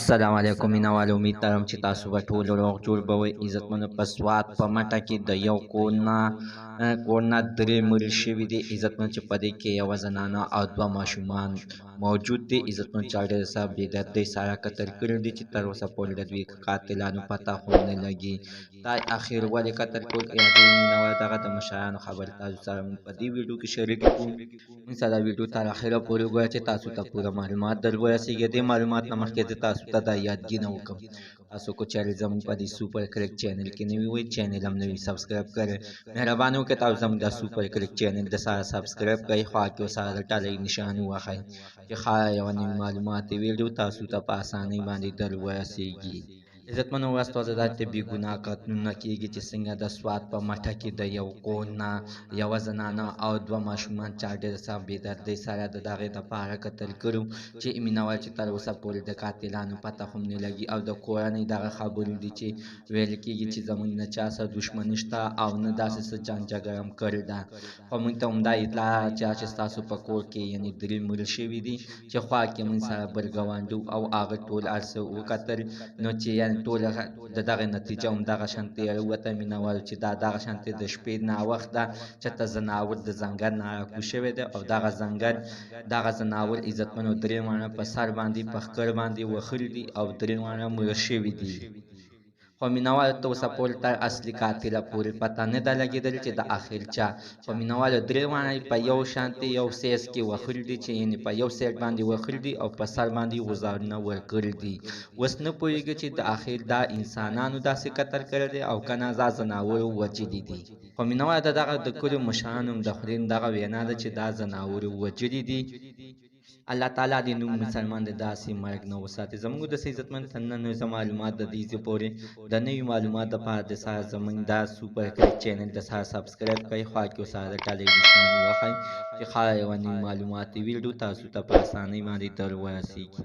السلام علیکم مینوال امید لرم چې تاسو به ټول روغ جوړ به وئ. عزتمنو په سوات په مټه کې د یو کور نه درې مړي شوي دي. عزتمنو چې په دې کې یوه زنانه او دوه ماشومان موجود دي. عزتمنو چې ډېر څه بېدردۍ سره قتل کړي دي چې تر اوسه پورې د دوی قاتلانو پته هم نه لګي. دا اخر ولې قتل کړل مینوال دغه د مشرانو خبرې تاسو سره موږ په دې ویډیو کې شریکې کړو. موږ سره ویډیو تر اخره پورې وګورئ چې تاسو ته پوره معلومات در ورسېږي. دې معلومات نه مخکې زه تاسو ته دا یادګینه وکړم، تاسو کو چیرې زموږ په دې سوپر کلیک چینل کې نوي وئ، چینل هم نوي سبسکرایب کړئ. مهرباني وکړئ تاسو زموږ د سوپر کلیک چینل د سره سبسکرایب کړئ، خوا کې ورسره د ټلۍ نشان ووهئ چې ښایي یوه نوې معلوماتي ویډیو تاسو ته په اسانۍ باندې در ورسېږي. عزتمنو ورځ دا د بې ګناه قتلونه کېږي چې څنګه د سوات په مټه کې د یو کور نه یوه زنانه او دوه ماشومان چا ډېر څه بېدردۍ سره د دغې دپاره قتل کړو چې مینوال چې تر اوسه پورې د قاتلانو پته هم نه لګي او د کورنۍ دغه خبرې دي چې ویل کېږي چې زموږ نه چا سره دښمني شته او نه داسې څه جنګ جګړه هم کړې ده. خو موږ ته همدا اطلاع راغله چې ستاسو په کور کې یعنې درې مړه شوي دي چې خوا کې موږ سره بل ګاونډي او هغه ټول هر څه وکتل، نو چې ټوله د دغه نتیجه هم دغه شانتې راووته مینوالو چې دا دغه شانتې د شپې ناوخت ده چې ته زناور د ځنګل نه راکوز شوی دی او دغه زناور عزتمنو درې واړه په سر باندې په ښکر باندې وهلي دي او درې واړه مړه شوي دي. خو مینوالو ته اوسه پورې تر اصلي قاتله پورې پته نه ده لګېدلې چې د آخر چا. خو مینوالو درې واړه په یو شانتې یو سیز کې وهلي دي چې یعنې په یو سایډ باندې وهلي دي او په سر باندې غوزارونه ورکړي دي. اوس نه پوهېږي چې د آخر دا انسانانو داسې قتل کړی دی او که نه دا زناورو وجلي دي. خو مینوالو د دغه د کلیو مشرانو هم د خولې دغه وینا ده چې دا زناورو وجلي دي. الله تعالی دې نوم مسلمان د داسې مرګ نه وساتي. زموږ د عزتمن نن معلومات د دې پورې د نوي معلومات لپاره د سره زموږ دا سوپر کلیک چینل د سره سبسکرایب کړئ، خوا کې ورسره د ټلۍ نشان ووهئ چې ښایي یوه نوې معلوماتي ویډیو تاسو ته په اسانۍ باندې در ورسېږي.